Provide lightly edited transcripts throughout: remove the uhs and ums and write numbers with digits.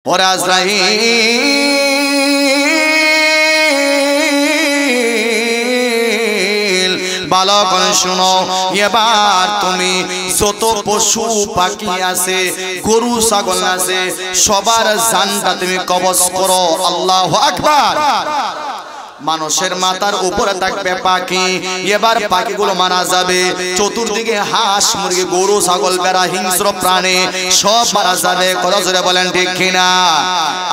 ওরে আজরাইল ভালো করে শুনো, এবার তুমি যত পশু পাখি আছে, গরু ছাগল আছে, সবার জানটা তুমি কবজ করো। আল্লাহু আকবার। মানুষের মাথার উপরে থাকবে পাখি, এবার পাখিগুলো মারা যাবে। চতুর্দিকে হাঁস মুরগি গরু ছাগল বেড়া হিংস্র প্রাণী সব মারা যাবে। কথা জোরে বলেন ঠিক কিনা?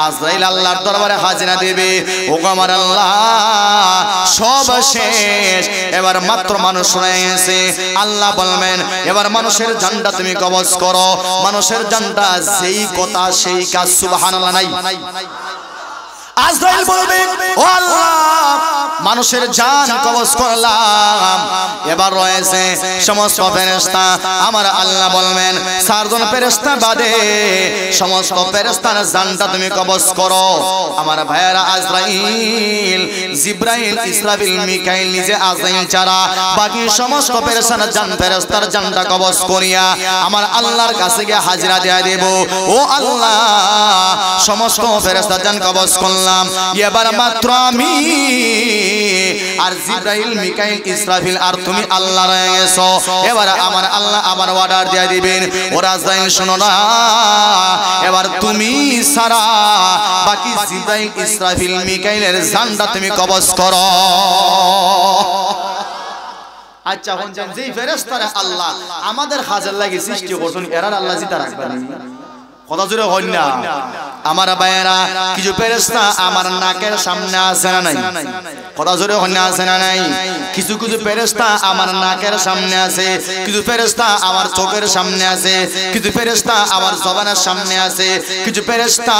আজরাইল আল্লাহর দরবারে হাজিরা দেবে, ওগো আমার আল্লাহ সব শেষ, এবার মাত্র মানুষ রয়ে গেছে। আল্লাহ বলবেন এবার মানুষের জানটা তুমি কবজ করো। মানুষের জানটা যেই কথা সেই কাজ। সুবহানাল্লাহ নাই? আজরাইল বলবে ও আল্লাহ মানুষের জান কবজ করলাম, এবার রয়েছে সমস্ত ফেরেশতা। আমার আল্লাহ বলবেন চারজন ফেরেশতা বাদে সমস্ত ফেরেশতার জানটা তুমি কবজ করো। আমার ভাইয়েরা আজরাইল, জিবরাইল, ইসরাফিল, মিকাইল নিজে আজরাইল ছাড়া বাকি সমস্ত ফেরেশতার জানটা কবজ করিয়া আমার আল্লাহর কাছে গিয়ে হাজিরা দেয়া দেব। ও আল্লাহ সমস্ত ফেরেশতার জান কবজ করলাম, এবার মাত্র আমি আর জিবরাইল, মিকাইল, ইসরাফিল আর তুমি আল্লাহ রয়ে গেছো। এবার আমার আল্লাহ আবার অর্ডার দিয়ে দিবেন, ওরা আজরাইল শোনো না, এবার তুমি সারা বাকি জিবরাইল, ইসরাফিল, মিকাইলের জানটা তুমি কবজ করো। আচ্ছা হন জান যেই ফেরেশতারা আল্লাহ আমাদের হাজার লাগে সৃষ্টি করছেন, এরা আল্লাহ জিতা রাখবেন। কথা জোরে হন না আমার ভাইয়েরা? কিছু ফেরেশতা আমার নাকের সামনে আছে না নাই? কথা জোরে হন না, আছে না নাই? কিছু কিছু ফেরেশতা আমার নাকের সামনে আছে, কিছু ফেরেশতা আমার চোখের সামনে আছে, কিছু ফেরেশতা আমার জবানের সামনে আছে, কিছু ফেরেশতা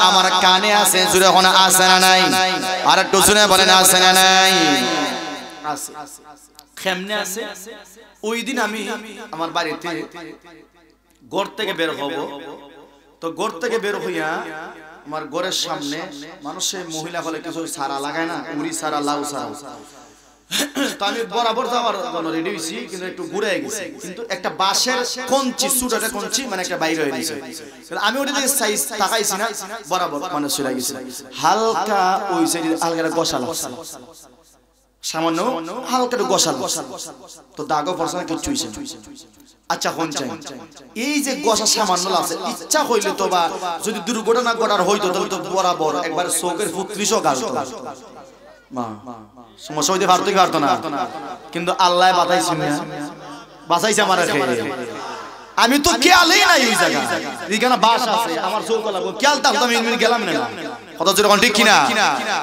আমার কানে আছে। জোরে হন আছে না নাই? আর একটু শুনে বলেন আছে না নাই? আছে। কেমনে আছে? ওই দিন আমি আমার বাড়িতে ঘর থেকে বের হব, তো ঘর থেকে বের হইয়া আমার ঘরের সামনে মানুষের মহিলা বলে কিছু সারা লাগায় না, উড়ি সারা, লাউ সারা। তো আমি বরাবর যাওয়ার জন্য রেডি হয়েছি, কিন্তু একটু ঘুরে গেছি, কিন্তু একটা বাঁশের কঞ্চি, ছোট একটা কঞ্চি মানে একটা বাইরে হয়ে গেছে। আমি ওটা দিকে সাইজ তাকাইছি না, বরাবর মানে চলে গেছি। হালকা ওই সাইডে হালকা গসাল, সামান্য হালকা একটু গসাল, তো দাগও পড়ছে না, কিছু চুইছে। আচ্ছা কোন চাই এই যে গসা সামান্য আছে, ইচ্ছা হইলে তো বা যদি দুর্ঘটনা ঘটার হইতো তাহলে তো বরাবর একবার চোখের ফুত্রিশও গালতো, সমস্যা হইতে পারতো কি পারতো না? কিন্তু আল্লাহ বাঁচাইছে না, বাঁচাইছে আমার। আমি তো খেয়ালই নাই ওই জায়গা, এখানে বাস আছে আমার চোখ লাগলো, খেয়াল থাকতো আমি গেলাম না। কথা যেরকম ঠিক কিনা?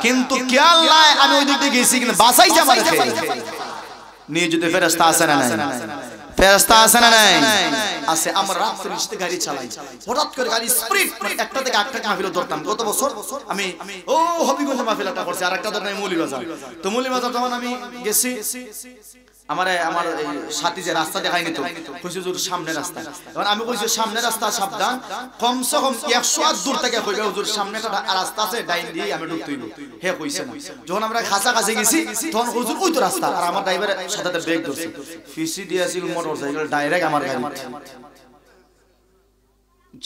কিন্তু খেয়াল নাই, আমি ওই দিক দিয়ে গেছি কিন্তু বাঁচাইছে আমার। নিয়ে যদি ফেরেশতা আছে না নাই? ফেরেশতা আছে না নাই? আছে। আমরা রাস্তার নিচে গাড়ি চালাই, হঠাৎ করে গাড়ি স্পিড মানে একটা থেকে আরেকটা মাহফিল ধরতাম। গত বছর আমি ও হবিগঞ্জ মাহফিলটা করছি, আরেকটা ধরতাম মৌলভীবাজার। তো মৌলভীবাজার যখন আমি গেছি, আমার সাথী যে রাস্তা দেখায়নি তো কইছে হুজুর সামনে রাস্তা। এখন আমি কইছি সামনে রাস্তা সাবধান, কমসে কম 100 হাত দূর থেকে কইবে হুজুর সামনে একটা রাস্তা আছে, ডাইন দিয়ে আমি ঢুকতে হইব। হে কইছে না। যখন আমরা কাছে গেছি তখন হুজুর ওই তো রাস্তা, আর আমার ড্রাইভারের সাথে ব্রেক ধরছে, ফিসি দিয়েছিল মোটরসাইকেল ডাইরেক্ট আমার গাড়ি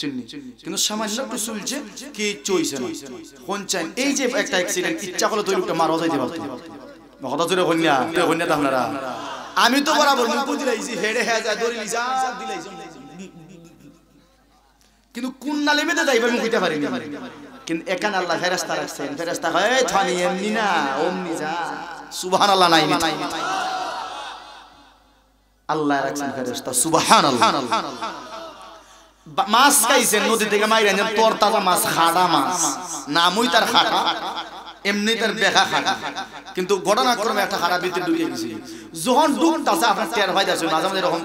চিন্নি। কিন্তু সামান্য একটু চলছে কি চইছে না। কোন চাই এই যে একটা অ্যাক্সিডেন্ট, ইচ্ছা করলে তো লোকটা মারা যাইতে পারতো। কথা জোরে কন্যা কন্যা তো আপনারা, আমি তো বরাবর মুখ দিলাইছি, হেডে হ্যাঁ যা দড়ি লিজা দিলাইছি, কিন্তু কোন নালিমেতে যাইবে মুখ দিতে পারিনি। কিন্তু এখানে আল্লাহ ফেরেশতা রাখছেন, ফেরেশতা হয় থানি এমনি না ওমনি যা। সুবহানাল্লাহ নাই নাই আল্লাহ রাখছেন ফেরেশতা। সুবহানাল্লাহ। মাছ খাইছেন নদী থেকে মাইরা নেন, তোর তাজা মাছ, খাড়া মাছ, নামই তার খাটা, এমনি তার বেখা খাটা। কিন্তু ঘটনাক্রমে একটা খারাপ ভিতরে ঢুকে গেছে, যখন ডুবতাছে আপনার টের ভাই যাচ্ছে মাঝে মাঝে এরকম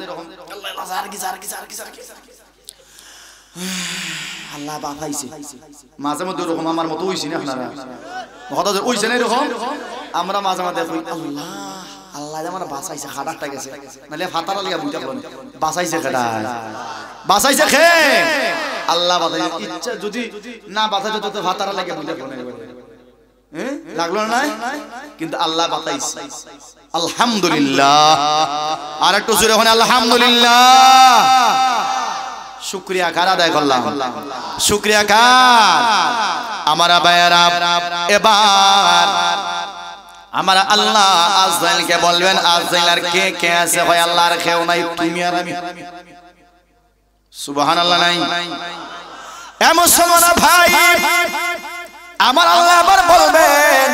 আল্লাহ বাঁচাইছে। মাঝে মধ্যে ওরকম আমার মতো হইছে না আপনারা? কথা হইছে না এরকম? আমরা মাঝে মাঝে আল্লাহ আল্লাহ আমার বাঁচাইছে, খাটাটা গেছে, নাহলে ফাতারা লিয়া বুঝতে পারো বাঁচাইছে, খাটা বাঁচাইছে খে আল্লাহ বাঁচাইছে। ইচ্ছা যদি না বাঁচাইতো তো ফাতারা লাগে বুঝতে পারো লাগলো না, কিন্তু আল্লাহ বাঁচাইছে। আলহামদুলিল্লাহ। আর একটু জোরে হন আলহামদুলিল্লাহ। শুকরিয়া কার আদায় করলাম? শুকরিয়া কার? আমার ভাইয়েরা, এবার আমার আল্লাহ আজরাইলকে বলবেন, আজরাইল আর কে কে আছে? হয় আল্লাহর কেউ নাই, তুমি আর আমি। সুবহানাল্লাহ নাই? এমন সময় ভাই আমার আল্লাহ আবার বলবেন,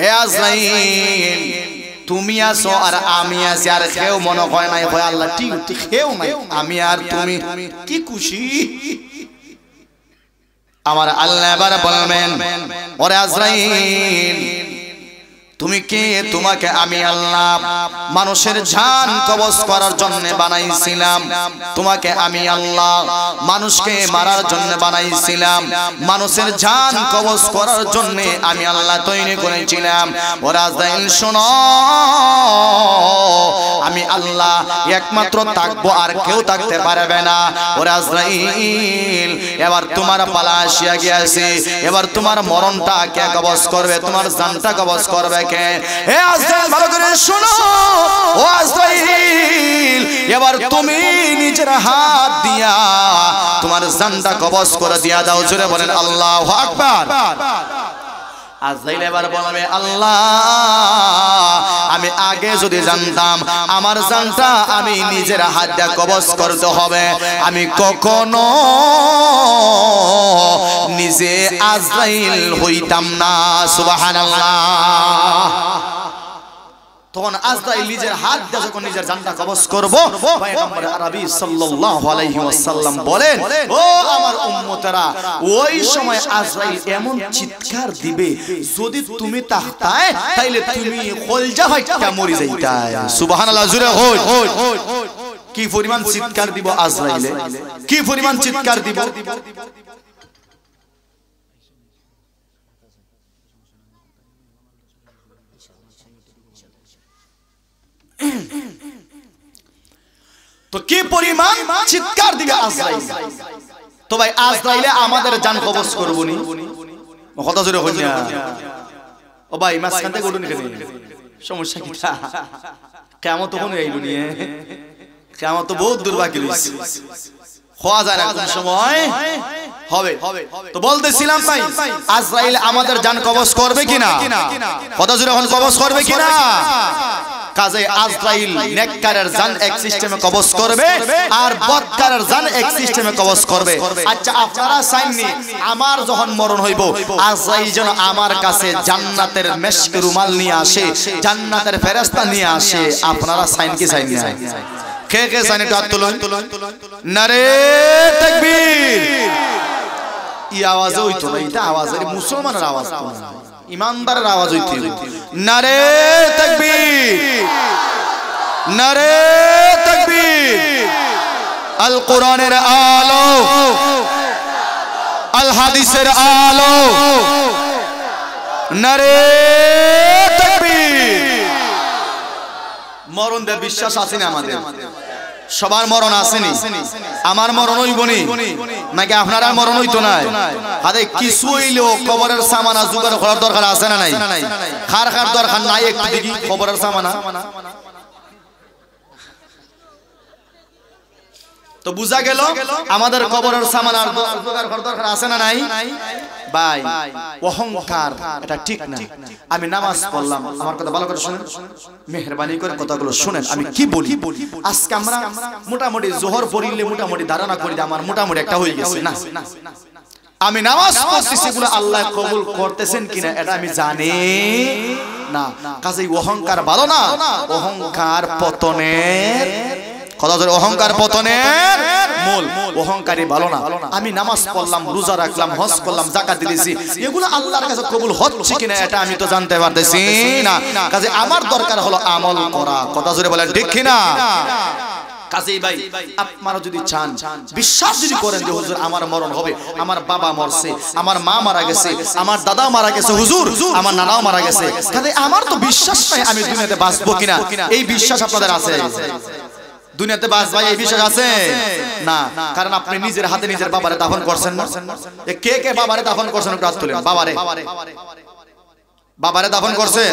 এ আজরাইল তুমি আছো আর আমি আছি, আর কেউ মনে হয় নাই। হয় আল্লাহ ঠিক কেউ নাই, আমি আর তুমি। কি খুশি! আমার আল্লাহ এবার বলবেন, ওরে আজরাইল তুমি কে? তোমাকে আমি আল্লাহ মানুষের জান কবজ করার জন্য বানাইছিলাম। তোমাকে আমি আল্লাহ মানুষকে মারার জন্য বানাইছিলাম। মানুষের জান কবজ করার জন্য আমি আল্লাহ তৈরি করেছিলাম। ওরা আজরাইল শোনো, আমি আল্লাহ একমাত্র থাকবো, আর কেউ থাকতে পারবে না। ওরা আজরাইল এবার তোমার পালা আসিয়া গিয়েছে, এবার তোমার মরণটা কে কবজ করবে? তোমার জানটা কবজ করবে কে? হে আজরাইল ভালো করে শোনো, ও আজরাইল এবার তুমি নিজের হাত দিয়া তোমার জানটা কবজ করে দিয়া দাও। জোরে বলেন আল্লাহু আকবার। আজরাইল এবার বলবে, আল্লাহ আমি আগে যদি জানতাম আমার জানটা আমি নিজের হাত দিয়ে কবজ করতে হবে, আমি কখনো নিজে আজরাইল হইতাম না। সুবহানাল্লাহ। তখন আজরাইল নিজের হাত দিয়ে যখন নিজের জানটা কবজ করব, পয়গম্বর আরবি সাল্লাল্লাহু আলাইহি ওয়াসাল্লাম বলেন, ও আমার উম্মতেরা, ওই সময় আজরাইল এমন চিৎকার দিবে, যদি তুমি তাহতায় তাইলে তুমি কলজা ফাইটা মরি যাইতায়। সুবহানাল্লাহ। জোরে হই। কি পরিমাণ চিৎকার দিব আজরাইলে, কি পরিমাণ চিৎকার দিব! তো কি পরিমাণ চিৎকার দিবে আজরাইল! তো ভাই আজরাইলে আমাদের জান কবজ করবো নি? কথা জোরে হই না। ও ভাই মাঝখান থেকে উঠুন, কেন সমস্যা কি? কিয়ামত তখন আইলো নি, কিয়ামত তো বহুত দূর বাকি রইছে, হওয়া যায় না, কোন সময় হবে। তো বলতেছিলাম ভাই আজরাইল আমাদের জান কবজ করবে কিনা? কথা জোরে হন, কবজ করবে কিনা? কাজে আজরাইল নেককারের জান এক সিস্টেমে কবজ করবে, আর বদকারের জান এক সিস্টেমে কবজ করবে। আচ্ছা আপনারা চাইনি আমার যখন মরণ হইব আজরাইল যেন আমার কাছে জান্নাতের মেশক রুমাল নিয়ে আসে, জান্নাতের ফেরেশতা নিয়ে আসে, আপনারা চাইন কি চাইন না? কে কে চাইন একটু হাত তুলুন। নারে তাকবীর! এই আওয়াজে হইতো না, এটা আওয়াজ মুসলমানের আওয়াজ, ইমানদারের আওয়াজ হইতে। নারে তাকবীর! নারে তাকবীর! আল কোরআনের আলো, আল হাদিসের আলো, নারে তাকবীর! মরণ দেব বিশ্বাস আছে না আমাদের? সবার মরণ আসেনি, আমার মরণ হইবনি নাকি আপনার মরণ হইতো না? আরে কিছু হইলেও কবরের সামানা জোগাড় করার দরকার আছে না নাই? খার খার দরকার নাই, একটু দেখি কবরের সামানা। তো বুঝা গেল আমাদের কবরের সামানার জোগাড় করার দরকার আছে না নাই? ভাই অহংকার এটা ঠিক না। আমি নামাজ পড়লাম, আমার কথা ভালো করে শুনেন, মেহেরবানি করে কথাগুলো শুনেন আমি কি বলি। আজকে আমরা মোটামুটি জোহর পড়িলে মোটামুটি ধারণা করি যে আমার মোটামুটি একটা হয়ে গেছে না। আমি নামাজ পড়তেছি বলে আল্লাহ কবুল করতেছেন কিনা এটা আমি জানি না। কাজেই অহংকার ভালো না, অহংকার পতনের কথা, অহংকার পতনের মূল। অহংকারী ভালো না। আমি নামাজ পড়লাম, রোজা রাখলাম, হজ করলাম, যাকাত দিয়েছি, এগুলো আল্লাহর কাছে কবুল হচ্ছে কিনা এটা আমি তো জানতে পারতেছি না। কাজে আমার দরকার হলো আমল করা। কথা জোরে বলেন ঠিক কিনা? কাজেই ভাই আপনারা যদি চান, বিশ্বাস যদি করেন যে হুজুর আমার মরণ হবে, আমার বাবা মরছে, আমার মা মারা গেছে, আমার দাদা মারা গেছে, হুজুর আমার নানাও মারা গেছে, কাজে আমার তো বিশ্বাস নাই আমি দুনিয়াতে বাঁচবো কিনা, এই বিশ্বাস আপনাদের আছে? দুনিয়াতে বাঁচবা এই বিশ্বাস আছে না? কারণ আপনি নিজের হাতে নিজের বাবারে দাফন করছেন না। কে কে বাবারে দাফন করছেন একটু হাত তুলেন। বাবারে বাবারে দাফন করছেন,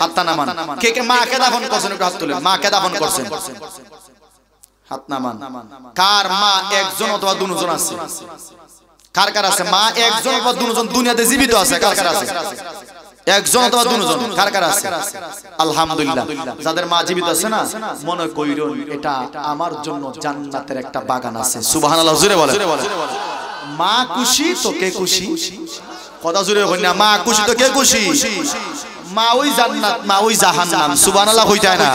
হাতটা নামান। কে কে মাকে দাফন করছেন একটু হাত তুলেন। মাকে দাফন করছেন, হাত নামান। কার মা একজন অথবা দুজন আছে? কার কার আছে মা একজন অথবা দুজন দুনিয়াতে জীবিত আছে? কার কার আছে? একজন অথবা দুজন। কার কার আছে? আলহামদুলিল্লাহ। যাদের মা জীবিত আছে না, মনে কইরুন এটা আমার জন্য জান্নাতের একটা বাগান আছে। সুবহানাল্লাহ জোরে বলেন। মা খুশি তো কে খুশি? কথা জোরে কই না, মা খুশি তো কে খুশি? মা ওই জান্নাত, মা ওই জাহান্নাম। সুবহানাল্লাহ কইতা না?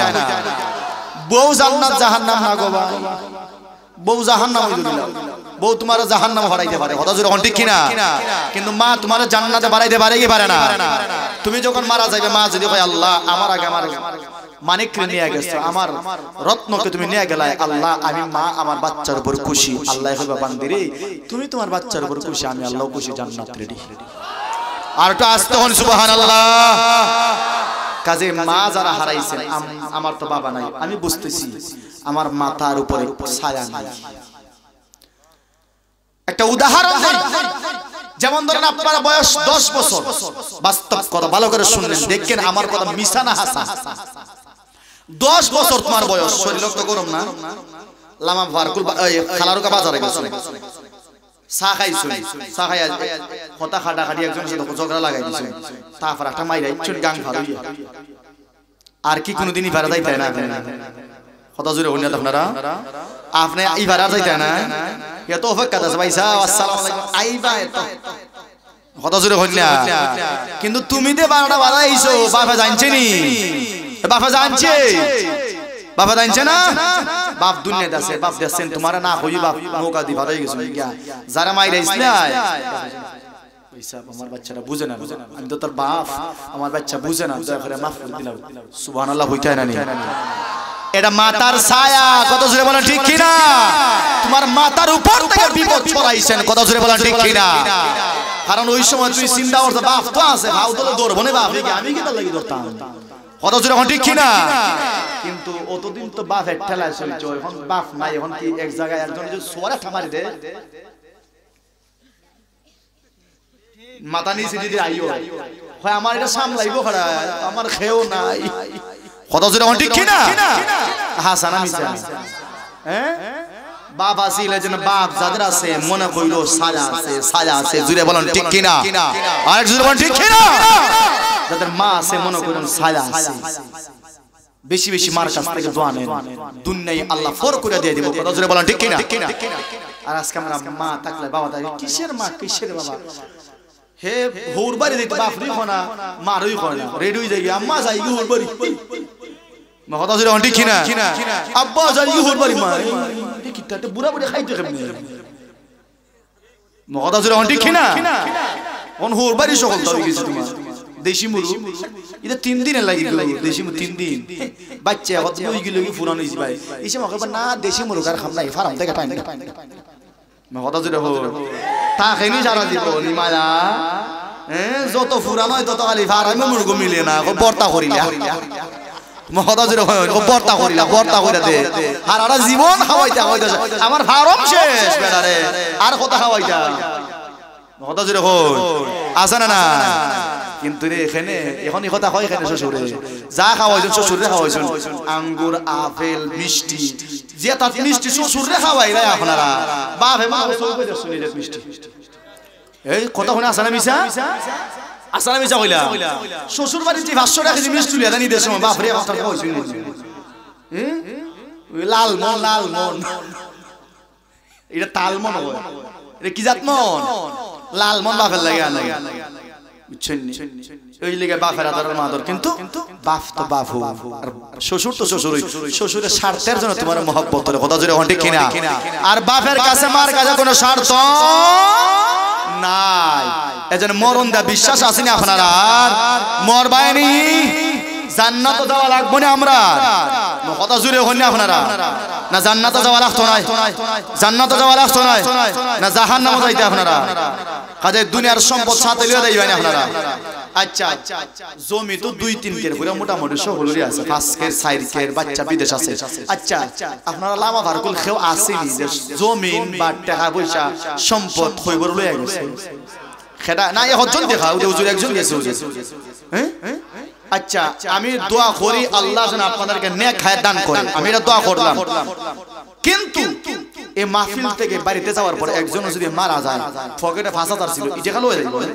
বউ জান্নাত জাহান্নাম না গো ভাই, বউ জাহান্নাম হইল। বউ তোমার জাহান্নাম হরাইতে পারে, কথা জোরে ঠিক কিনা? কিন্তু মা তোমার জান্নাতে বাড়াইতে পারে কি পারে না? তুমি যখন মারা যাবে, মা যদি কয় আল্লাহ আমার আগে আমার মানিককে নিয়ে গেছো, আমার রত্নকে তুমি নিয়ে গেলাই, আল্লাহ আমি মা আমার বাচ্চার উপর খুশি। আল্লাহ কইবা বান্দিরে তুমি তোমার বাচ্চার উপর খুশি, আমি আল্লাহ খুশি, জান্নাত রেডি। আর একটু আসতে হন সুবহানাল্লাহ। কাজে মা যারা হারাইছেন, আমার তো বাবা নাই, আমি বুঝতেছি আমার মাথার উপরে ছায়া নাই। একটা উদাহরণ দেই, যেমন ধরেন আপনার বয়স 10 বছর, বাস্তব কথা ভালো করে শুনলেন, দেখেন আমার কথা মিছা না হাসা। 10 বছর তোমার বয়স, শরীর তো গরম না, লামা ফারকুল খালারুকা বাজারে গেছো, চা খাইছো, চা খাই কথা খাটা খাটি একজনের সাথে ঝগড়া লাগাই দিছো, তারপর একটা মাইরা ইচ্ছুন গাং ফারুই। আর কি কোনোদিনই পারা যাইতে না? কথা জুড়ে হইনা আপনারা, আপনি এইবার আর যাইতে না? এত অপেক্ষা আছে ভাই সাহেব, আসসালামু আলাইকুম আইবা এত কথা জুড়ে হইনা। কিন্তু তুমি যে 12টা বাজাইছো, বাবা জানছে নি? বাবা জানছে? বাবা জানছে না? বাপ দুনিয়াতে আছে, বাপ দেখছেন তোমার না হই, বাপ নৌকা দি ভাড়াই গেছো গিয়া যারা মাইরাইছ না। আমার বাচ্চাটা বুঝে না, আমি তো তোর বাপ, আমার বাচ্চা বুঝে না, দয়া করে মাফ করে দিলাম। সুবহানাল্লাহ হইতাই না? এটা মাতার ছায়া, কত জোরে বলেন ঠিক কিনা? তোমার মাথার উপর থেকে বিপদ ছড়াইছেন, কত জোরে বলেন ঠিক কিনা? কারণ ওই সময় তুই চিন্তা করছ বাপ তো আছে, ভাও তো ধরবো না, বাপ আমি কি তার লাগি ধরতাম, কত জোরে বলেন ঠিক কিনা? কিন্তু অতদিন তো বাপ এক ঠেলায় চলছে, এখন বাপ নাই, এখন কি এক জায়গায় একজন যদি সোয়ারে থামারি দে, মাথা নিচে দিদি আইও হয় আমার এটা সামলাইবো খাড়া, আমার খেয়েও নাই, কত জোরে বলেন ঠিক কিনা? হাসানা মিছা, হ্যাঁ বাপ আসিল যেন বাপ যাদের আছে মনে কইলো সাজা আছে, সাজা আছে, জুড়ে বলেন ঠিক কিনা? আরেক জুড়ে বলেন ঠিক কিনা? যাদের মা আছে মনে কইলেন সাজা আছে, বেশি বেশি মার কাছ থেকে দোয়া নেন, দুনিয়ায় আল্লাহ ফর করে দিয়ে দিব, কত জোরে বলেন ঠিক কিনা? আর আজকে আমরা মা থাকলে বাবা থাকে, কিসের মা কিসের বাবা, হে হোর বাড়ি দিতে বাপরি খনা মারই খনা রেডি হই যাই, আম্মা যাই হোর বাড়ি, কথা জোরে বলেন ঠিক কিনা? আব্বা যাই হোর বাড়ি, মা কিটাতে বুড়া বুড়ি খাইতে কেমনে, কথা জোরে বলেন ঠিক কিনা? কোন হোর বাড়ি সকল তো গেছে তোমার দেশি মুরু, এটা 3 দিনে লাগি গেল, দেশি মুরু 3 দিন বাচ্চা কত হই গেল কি ফুরানো হইছে ভাই, এসে মকে না দেশি মুরু কার খাম নাই, ফার্ম থেকে টাইম না, কথা জোরে হো তা খেনি সারা জীবন মায়া, যত ফুরানো হয় তত খালি ফার্মে মুরগো মিলে না, বর্তা করিলা, কথা জোরে হয় বর্তা করিলা, বর্তা কইরা দে আর জীবন খাওয়াইতা খাওয়াইতা আমার ফার্ম শেষ বেটারে, আর কথা খাওয়াইতা, কথা জোরে হয় আছে না? কিন্তু এখানে এখন এই কথা হয়, এখানে শ্বশুরে যা খাওয়াইছেন শ্বশুরে খাওয়াইছেন, আঙ্গুর আপেল মিষ্টি, যে তার মিষ্টি শ্বশুরে খাওয়াই না আপনারা, বাপ হেমা মিষ্টি, এই কথা শুনে আসা না মিশা, আসা না মিশা কইলা? শ্বশুর বাড়ির যে 500 টাকা কেজি মিষ্টি লিয়া নিতে সময় বাপ রে কথা খাওয়াইছেন, লাল মন, লাল মন, এটা তাল মন হয়, এটা কি জাত মন? লাল মন বাপের লাগে আনা, বুঝছেন? ওই লেগে বাপের আদর মাদর, কিন্তু বাপ তো বাপ, আর শ্বশুর তো শ্বশুরই, শ্বশুরের স্বার্থের জন্য তোমার মহব্বত করে, কথা জোরে ঠিক কিনা? আর বাপের কাছে মার কাছে কোনো স্বার্থ নাই, এজন্য মরণ দা বিশ্বাস আছে না আপনারা? আর মরবায়নি জান্নাতে যাওয়া লাগবে না আমরা, কথা জোরে হন না আপনারা? না জান্নাতে যাওয়া লাগতো না, জান্নাতে যাওয়া লাগতো না জাহান্নামে যাইতে আপনারা? কাজে দুনিয়ার সম্পদ সাথে লিয়ে যাইবেন আপনারা। আচ্ছা জমি তো 2-3 কের পুরো মোটামুটি সকলেরই আছে, 5 কের 4 কের, বাচ্চা বিদেশ আছে। আচ্ছা আপনারা লামা ভারকুল খেও আসেনি যে জমিন বা টাকা পয়সা সম্পদ কইবর লইয়া গেছে, সেটা না একজন দেখা ওই হুজুর একজন গেছে, হ্যাঁ? আচ্ছা আমি দোয়া করি আল্লাহ যেন আপনাদেরকে নেক হায়াত দান করে, আমি এটা দোয়া করলাম। কিন্তু এই মাহফিল থেকে বাড়িতে যাওয়ার পর একজন যদি মারা যায় পকেটে ৫,০০০ ছিল এই টাকা লয়ে যাবে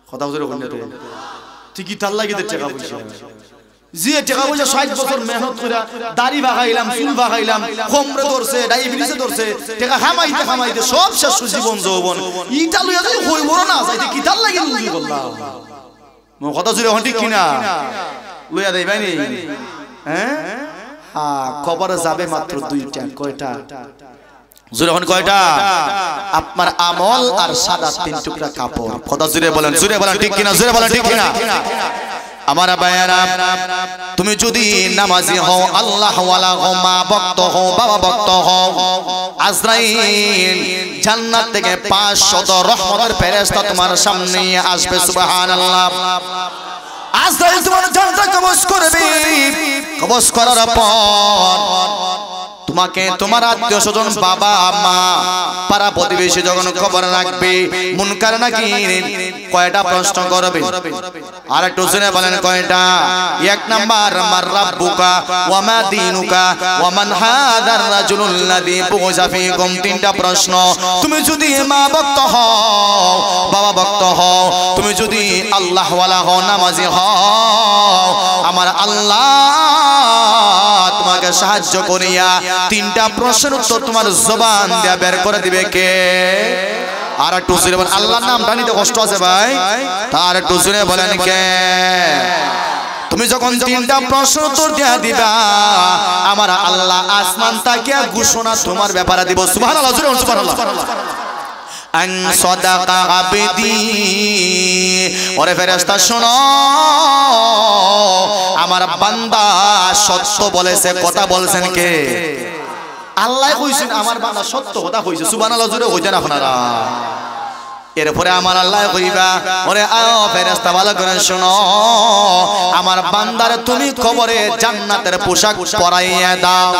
কথা বুঝে কোন ঠিকই তার লাগে টাকা পয়সা যে টাকা পয়সা ৬০ বছর মেহনত করে দাড়ি ভাগাইলাম চুল ভাগাইলাম কোমরে ধরছে ডায়াবেটিসে ধরছে টাকা খামাইতে খামাইতে সব শেষ জীবন যৌবন ইটা লইয়া যাই কই বড় না যাইতে কি তার লাগে লুজি বললাম মো কথা জুড়ে হন ঠিক কিনা লইয়া দেই ভাই নি হ্যাঁ হ্যাঁ কবরে যাবে মাত্র দুইটা কয়টা জুড়ে হন কয়টা আপনার আমল আর সাদা ৩ টুকরা কাপড় কথা জুড়ে বলেন ঠিক কিনা জুড়ে বলেন ঠিক কিনা আমার ভাইয়েরা তুমি যদি নামাজি হও আল্লাহ ওয়ালা হও মা ভক্ত হও বাবা ভক্ত হও আজরাইল জান্নাত থেকে ৫০০ রহমতের ফেরেশতা তোমার সামনে আসবে সুবহানাল্লাহ আজরাইল তোমার জানটা কবজ করবে কবজ করার পর তোমাকে তোমার আত্মীয় স্বজন বাবা মা পাড়া প্রতিবেশী যখন খবর রাখবে মুনকার নাকির কয়টা প্রশ্ন করবে আর একটু শুনে বলেন কয়টা এক নাম্বার মার রাব্বুকা ওয়া মা দীনুকা ওয়া মান হাদার রাজুলুল্লাযী বুইসা ফীকুম ৩টা প্রশ্ন তুমি যদি মা ভক্ত হও বাবা ভক্ত হও তুমি যদি আল্লাহ ওয়ালা হও নামাজি হও আমার আল্লাহ তোমাকে সাহায্য করিয়া ৩টা প্রশ্নের উত্তর তোমার জবান দিয়ে বের করে দিবে কে আর একটু জোরে বলেন আল্লাহর নামটা নিতে কষ্ট আছে ভাই তার একটু জোরে বলেন কে তুমি যখন ৩টা প্রশ্ন উত্তর দিয়া দিবা আমার আল্লাহ আসমান থেকে ঘোষণা তোমার ব্যাপারে দিব সুবহানাল্লাহ জোরে বলুন সুবহানাল্লাহ আন সাদাকা আবদি ওরে ফেরেশতা শোনো আমার বান্দা সত্য বলেছে কথা বলছেন কে আল্লাহ কইছেন আমার বান্দা সত্য কথা কইছে সুবহানাল্লাহ জোরে কইতেন আপনারা এরপরে আমার আল্লাহ কইবা ওরে আও ফেরেশতা ভালো করে শোনো আমার বান্দারে তুমি কবরে জান্নাতের পোশাক পরাইয়া দাও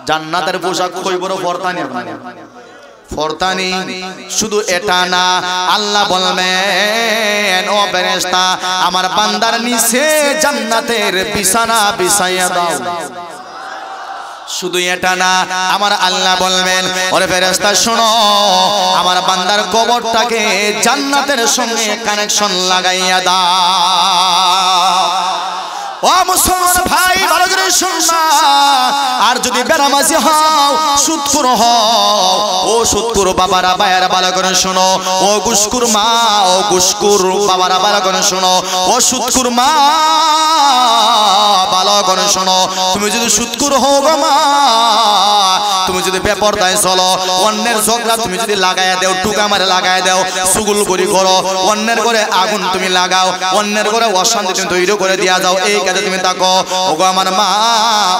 জান্নাতের পোশাক কই বড় ফরতানি আপনারা ফরতানি শুধু এটা না আল্লাহ বলবেন ও ফেরেশতা আমার বান্দার নিচে জান্নাতের বিছানা বিছাইয়া দাও শুধু এটা না আমার আল্লাহ বলবেন ওরে ফেরেশতা শোনো আমার বান্দার কবরটাকে জান্নাতের সঙ্গে কানেকশন লাগাইয়া দাও ও মুসলমান ভাই ভালো করে শুনবা আর যদি বেনামাজি হও সুদখোর হও ও সুদখোর বাবারা ভাইয়ারা ভালো করে শোনো ও ঘুষখোর মা ও ঘুষখোর বাবারা ভালো করে শোনো ও সুদখোর মা ভালো করে শোনো তুমি যদি সুদখোর হও গো মা তুমি যদি বেপরদায় চলো অন্যের ঝগড়া তুমি যদি লাগায়া দাও টুকা মারে লাগায়া দাও চুগলখড়ি করো অন্যের ঘরে আগুন তুমি লাগাও অন্যের ঘরে অশান্তি তুমি তৈরি করে দিয়া যাও এই কাজে তুমি থাকো ওগো আমার মা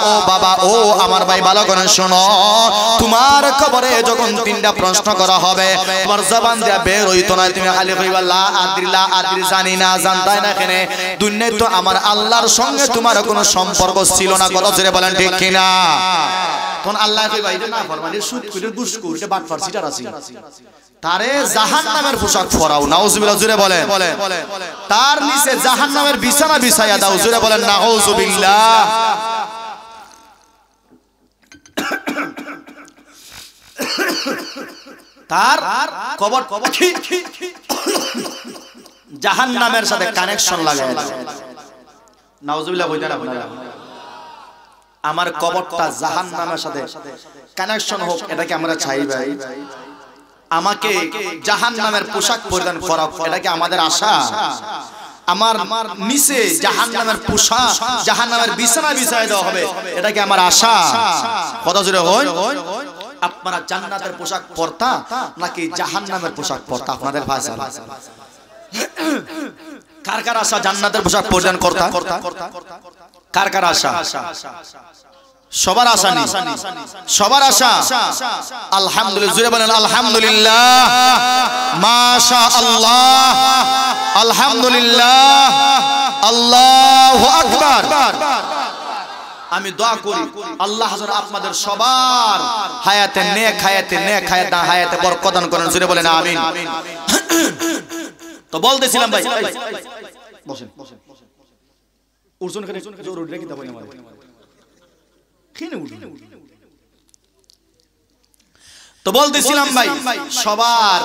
ও বাবা ও আমার ভাই ভালো করে শোনো তোমার কবরে যখন ৩টা প্রশ্ন করা হবে তোমার জবান দিয়া বের হইতো না তুমি খালি কইবা লা আদ্রি জানি না জানতাই না কেনে দুনিয়ায় তো আমার আল্লাহর সঙ্গে তোমার কোনো সম্পর্ক ছিল না কথা জোরে বলেন ঠিক কিনা তখন আল্লাহ কইবা এটা না ফরমানি সুদ কইরে দুষ্কুর এটা বাটফার সিটার আছে তারে জাহান্নামের পোশাক পরাও নাউজুবিল্লাহ জোরে বলেন তার নিচে জাহান্নামের বিছানা বিছাইয়া দাও জোরে বলেন নাউজুবিল্লাহ তার কবর জাহান্নামের সাথে কানেকশন লাগাইয়া দাও নাউজুবিল্লাহ কইতেন আপনারা আমার কবরটা জাহান্নামের সাথে কানেকশন হোক এটাকে আমরা চাই ভাই আমাকে জাহান্নামের পোশাক পরিধান করা এটাকে আমাদের আশা আমার নিচে জাহান্নামের পোশাক জাহান্নামের বিছানা বিছায় দেওয়া হবে এটাকে আমার আশা কথা জোরে হয় আপনারা জান্নাতের পোশাক পরতা নাকি জাহান্নামের পোশাক পরতা আপনাদের ফয়সালা কার কার আশা জান্নাতের পোশাক পরিধান করতা কার কার আশা সবার আশা নেই সবার আশা আলহামদুলিল্লাহ জোরে বলেন আলহামদুলিল্লাহ মাশাআল্লাহ আলহামদুলিল্লাহ আল্লাহু আকবার আমি দোয়া করি আল্লাহ যেন আপনাদের সবার হায়াতে নেক হায়াতে বরকত দান করেন জোরে বলেন আমিন তো বলতেছিলাম ভাই বসেন উর্জন করে জোর উঠে কি দাও না খেনে উঠুন তো বলতেছিলাম ভাই সবার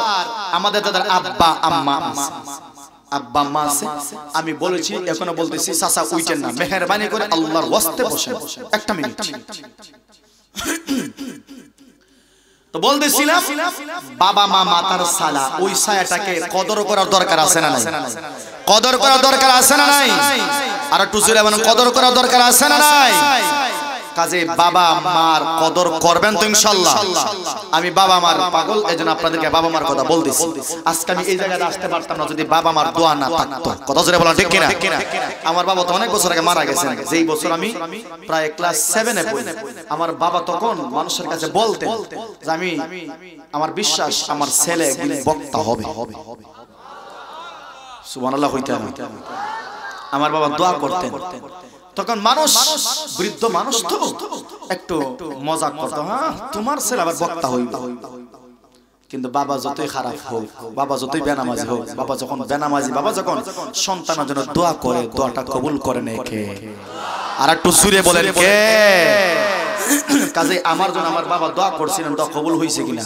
আমাদের তাদের আব্বা আম্মা আছে, আব্বা আম্মা আছে। আমি বলেছি এখনো বলতেছি চাচা উইটেন না, মেহেরবানি করে আল্লাহর ওয়াস্তে বসেন একটা মিনিট। তো বলতেছিলাম বাবা মা মাতার সালা, ওই ছায়াটাকে কদর করার দরকার আছে না নাই? কদর করার দরকার আছে না নাই? আর একটু জোরে বলেন, কদর করার দরকার আছে না নাই? কাজে বাবা মার কদর করবেন তো ইনশাআল্লাহ। আমি বাবা মার পাগল, এজন্য আপনাদেরকে বাবা মার কথা বলতেছি। আজকে আমি এই জায়গায় আসতে পারতাম না যদি বাবা মার দোয়া না থাকতো। কথা জোরে বলেন, ঠিক কিনা? আমার বাবা তো অনেক বছর আগে মারা গেছেন, যেই বছর আমি প্রায় ক্লাস 7 এ পড়ি। আমার বাবা তখন মানুষের কাছে বলতেন যে আমি, আমার বিশ্বাস আমার ছেলে একদিন বক্তা হবে। সুবহানাল্লাহ হইতে হবে। আমার বাবা দোয়া করতেন। তখন মানুষ, বৃদ্ধ মানুষ তো একটু মজাক করতো, হ্যাঁ তোমার ছেলে আবার বক্তা হইবে। কিন্তু বাবা যতই খারাপ হোক, বাবা যতই বেনামাজি হোক, বাবা যখন বেনামাজি, বাবা যখন সন্তানের জন্য দোয়া করে, দোয়াটা কবুল করে নেয় কে? আর একটু জোরে বলেন কে? কাজে আমার জন্য আমার বাবা দোয়া করছিলেন, দোয়া কবুল হয়েছে কিনা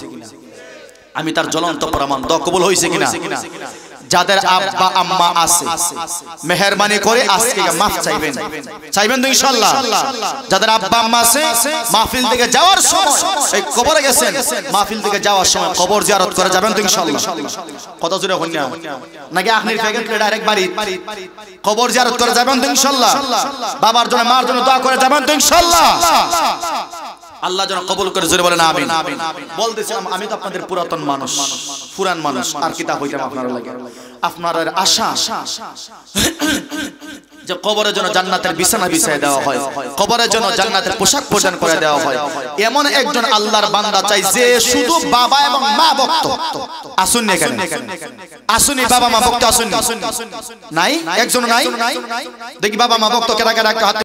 আমি তার জ্বলন্ত প্রমাণ। দোয়া কবুল হয়েছে কিনা? যাদের আব্বা আম্মা আছে মেহেরবানি করে আজকে মাফ চাইবেন, চাইবেন তো ইনশাআল্লাহ। যাদের আব্বা আম্মা আছে মাহফিল থেকে যাওয়ার সময়, এই কবরে গেছেন, মাহফিল থেকে যাওয়ার সময় কবর জিয়ারত করে যাবেন তো ইনশাআল্লাহ। কত জোরে হন না নাকি? আপনি প্যাকেট ডাইরেক্ট বাড়ি কবর জিয়ারত করে যাবেন তো ইনশাআল্লাহ। বাবার জন্য মার জন্য দোয়া করে যাবেন তো ইনশাআল্লাহ। আল্লাহ যেন কবুল করে, জোরে বলেন আমিন। বলতেছিলাম আমি তো আপনাদের পুরাতন মানুষ, পুরান মানুষ, আর কিতাব হইতাম আপনারা লাগে। আপনাদের আশা যে কবরের জন্য জান্নাতের বিছানা বিছায় দেওয়া হয়, কবরের জন্য জান্নাতের পোশাক পরিধান করে দেওয়া হয়। এমন একজন আল্লাহর বান্দা চাই যে শুধু বাবা এবং মা ভক্ত। আসুন এখানে, আসুনি বাবা মা ভক্ত আসুন নাই? একজন নাই? দেখি বাবা মা ভক্ত কেরা কেরা একটা হাত